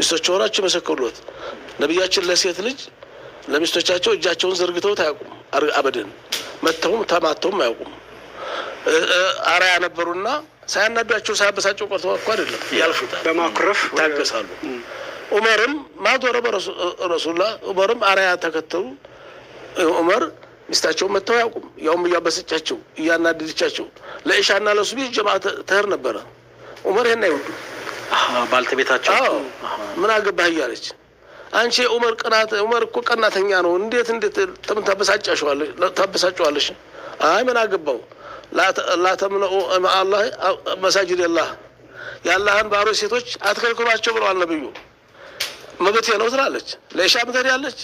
ሚስቶቻቸው ሆናቸው መሰከሩለት ነብያችን ለሴት ልጅ ለሚስቶቻቸው እጃቸውን ዘርግተው ታያቁም አበደን መተውም ተማተውም አያውቁም አራያ ነበሩና ሳያናዷቸው ሳያበሳቸው ቆርተው እኮ አይደለም ያልፉታል በማኩረፍ ታገሳሉ ዑመርም ማዶረ ረሱላህ ዑመርም አራያ ተከተሉ ዑመር ሚስታቸው መተው ያውቁም ያውም ያበሰጫቸው ያናድድቻቸው ለኢሻና ለሱቢ ጀማዓ ተህር ነበር ዑመር ይሄን አይወዱ ባልተቤታቸው ምን አገባህ ያለች አንቺ ዑመር ቀናት ዑመር እኮ ቀናተኛ ነው እንዴት ታበሳጫዋለሽ አይ ምን አገባው لا تمنعوا مع الله مساجد الله يا الله ባሮች ሴቶች አትከልክሏቸው ብለዋል ነብዩ መብቴ ነው ትላለች ለኢሻም ትሄዳለች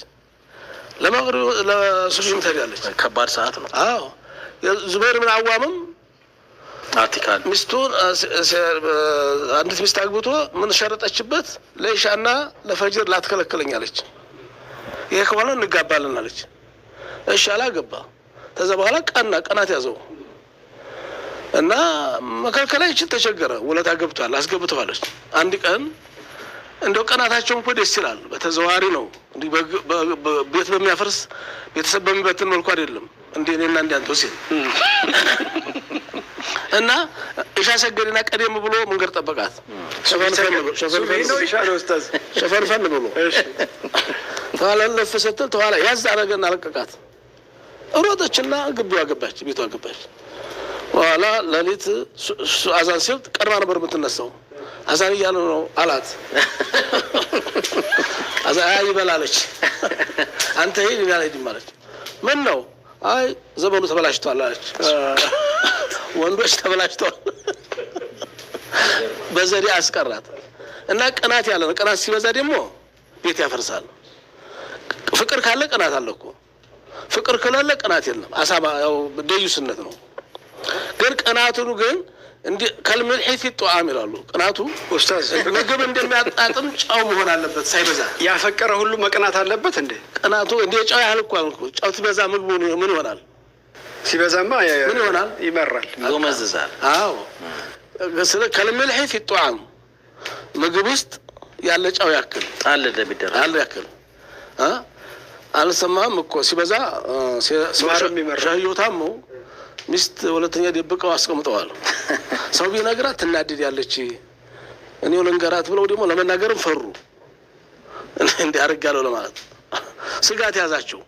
ለመግሪብ ለሱብሂም ትሄዳለች ከባድ ሰዓት ነው አዎ ዙበይር ምን አዋምም አቲካን ሚስቱን አንዲት ሚስት አግብቶ ምን ሸረጠችበት ለኢሻና ለፈጅር ላትከለክለኛለች ይሄ ከሆነ እንጋባለን አለች እሺ አላገባ ከዛ በኋላ ቀናት ያዘው እና መከልከላይች ተቸገረ ወለታ ገብቷል አስገብቷለች አንድ ቀን እንደው ቀናታቸው እኮ ደስ ይላል በተዘዋሪ ነው እንዴ ቤት በሚያፈርስ ቤተሰብ በሚበትን መልኩ አይደለም እንዴ እኔና እንዴ አንተ ወሲል እና ኢሻ ሰገድና ቀደም ብሎ መንገር ጠበቃት ሸፈርፈን ብሎ እሺ ታላለፈ ስትል ተኋላ ያዝ አረገና ለቀቃት ሮጠችና ግቢዋ ገባች ቤቷ ገባች ወላ ለሊት አዛን ሲል ቀርባ ነበር የምትነሳው አዛን እያለ ነው አላት አዛን ይበላለች አንተ ይሄን ይላል ማለት ምን ነው አይ ዘመኑ ተበላሽቷል አለች ወንዶች ተበላሽቷል በዘዴ አስቀራት እና ቀናት ያለ ቀናት ሲበዛ ደግሞ ቤት ያፈርሳል ፍቅር ካለ ቀናት አለ እኮ ፍቅር ከሌለ ቀናት የለም አሳባ ያው ደዩስነት ነው ግን ቀናቱን ግን እንዴ ከልመልሂት ይጧም ይላሉ ቀናቱ ኡስታዝ ምግብ እንደሚያጣጥም ጫው መሆን አለበት ሳይበዛ ያፈቀረ ሁሉ መቀናት አለበት እንዴ ቀናቱ እንዴ ጫው ያህል እኮ ጫው ሲበዛ ምግቡ ምን ይሆናል ሲበዛማ ምን ይሆናል ይመራል ይጎመዝዛል አዎ ስለ ከልመልሂት ይጧም ምግብ ውስጥ ያለ ጫው ያክል አለ ደብደራ አለ ያክል አልሰማም እኮ ሲበዛ ሲማርም ይመራል ሚስት ሁለተኛ ደብቀው አስቀምጠዋል ሰው ቢነግራት ትናደድ ያለች እኔው ለንገራት ብለው ደግሞ ለመናገርም ፈሩ እንዴ አርጋለው ለማለት ስጋት ያዛቸው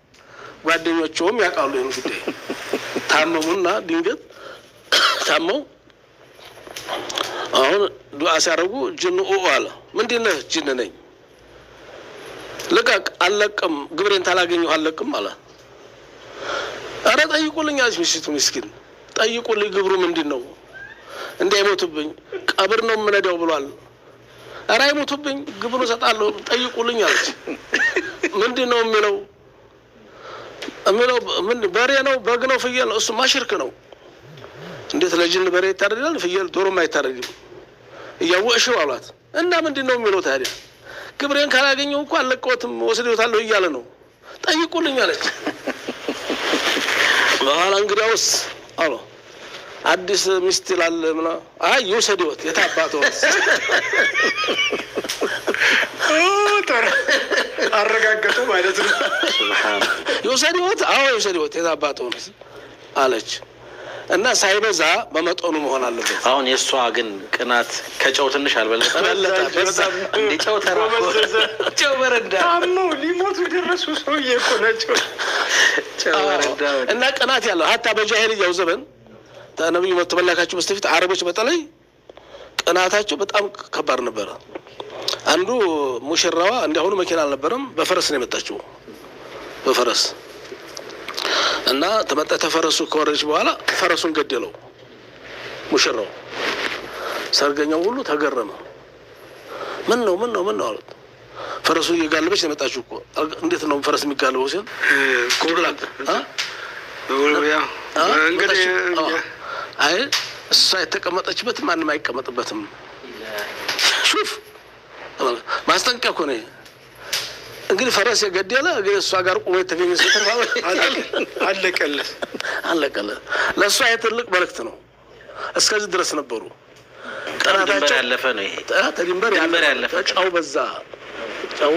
ጓደኞቹም ያቃሉ ይሄን ጉዳይ ታመሙና ድንገት ታመው አሁን ዱዓ ሲያረጉ ጅኑ አለ ምንድነው ጅን ነኝ ለቃቅ አለቅም ግብሬን ታላገኘው አለቅም አለ አረ ጠይቁልኝ አስሚስቱ ምስኪን ጠይቁልኝ ግብሩ ምንድነው እንዳይሞቱብኝ ቀብር ነው ምነዳው ብሏል አረ አይሞቱብኝ ግብሩ ሰጣለሁ ጠይቁልኝ አለች ምንድነው የሚለው ምን በሬ ነው በግ ነው ፍየል እሱ ማሽርክ ነው እንዴት ለጅን በሬ ይታረዳል ፍየል ዶሮ ማይታረድም እያወቅሽው አሏት እና ምንድነው የሚለው ታዲያ ግብሬን ካላገኘው እንኳን አለቀውትም ወስደውታለሁ እያለ ነው ጠይቁልኝ አለች በኋላ እንግዲያውስ አሎ አዲስ ሚስት ይላል ምና አይ ይወሰደውት የታባተው አረጋገጡ ማለት ነው ሱብሃን ይወሰደውት አዎ ይወሰደውት የታባተው አለች እና ሳይበዛ በመጠኑ መሆን አለበት አሁን የሷ ግን ቅናት ከጨው ትንሽ አልበለጠ በዛ እንደ ጨው ተራቆ ጨው በረዳ አሞ ሊሞቱ ደረሱ ሰውዬ እኮ ናቸው ጨው በረዳ እና ቅናት ያለው hatta በጃሂልያው ዘመን ተነብዩ መተበላካቸው በስተፊት አረቦች በተለይ ቅናታቸው በጣም ከባድ ነበር አንዱ ሙሽራዋ እንደሆነ መኪና አልነበረም በፈረስ ነው የመጣችው በፈረስ እና ተፈረሱ ከወረጅ በኋላ ፈረሱን ገደለው ሙሽራው ሰርገኛው ሁሉ ተገረመ ምን ነው አሉት ፈረሱ እየጋለበች የመጣችው እኮ እንዴት ነው ፈረስ የሚጋለበው ሲል ኮብላክ ወልያ እንግዲህ አይ እሷ የተቀመጠችበት ማንም አይቀመጥበትም ሹፍ ማስጠንቀቂያ እኮ ነው እንግዲህ ፈረስ የገደለ እሷ ጋር ቆሞ የተገኘ ሲተርፋው አለቀለ ለሷ የትልቅ መልእክት ነው እስከዚህ ድረስ ነበሩ ቀናታቸው ያለፈ ነው ይሄ ድንበር ያለፈ ጫው በዛ ጨው